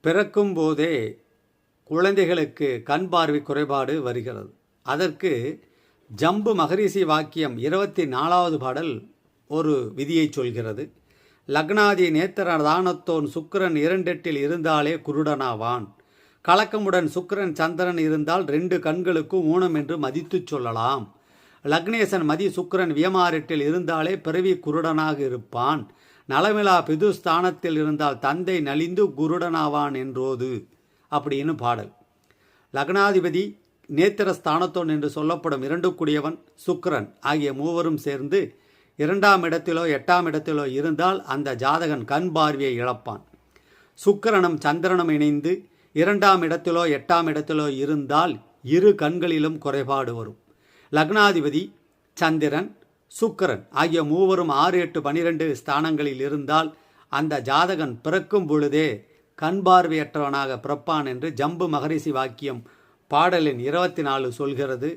பிறக்கும் போதே குழந்தைகளுக்கு கண் பார்வை குறைபாடு வருகிறது. அதற்கு ஜம்பு மகரிஷி வாக்கியம் 24வது பாடல் ஒரு விதியை சொல்கிறது. லக்னாதி நேத்திரதானத்தோன் சுக்கிரன் 2 இருந்தாலே குருடனாவான். கலக்கமுடன் சுக்கிரன் சந்திரன் இருந்தால் 2 கண்களுக்கும் ஊனம் என்று மதித்து சொல்லலாம். லக்னேசன் மதி சுக்கிரன் வியமாரெட்டில் இருந்தாலே பிறவி குருடனாக இருப்பான். நலமிலா பிதுஸ்தானத்தில் இருந்தால் தந்தை நலிந்து குருடனாவான் என்றோது அப்படின்னு பாடல். லக்னாதிபதி நேத்திரஸ்தானத்தோன் என்று சொல்லப்படும் 2 குடியவன் சுக்கிரன் ஆகிய மூவரும் சேர்ந்து 2ஆம் இடத்திலோ 8ஆம் இடத்திலோ இருந்தால் அந்த ஜாதகன் கண் பார்வையை இழப்பான். சுக்கிரனும் சந்திரனும் இணைந்து 2ஆம் இடத்திலோ 8ஆம் இடத்திலோ இருந்தால் 2 கண்களிலும் குறைபாடு வரும். லக்னாதிபதி சந்திரன் சுக்கிரன் ஆகிய மூவரும் 6, 8, 12 ஸ்தானங்களில் இருந்தால் அந்த ஜாதகன் பிறக்கும் பொழுதே கண் பார்வையற்றவனாக பிறப்பான் என்று ஜம்பு மகரிஷி வாக்கியம் பாடலின் 24 சொல்கிறது.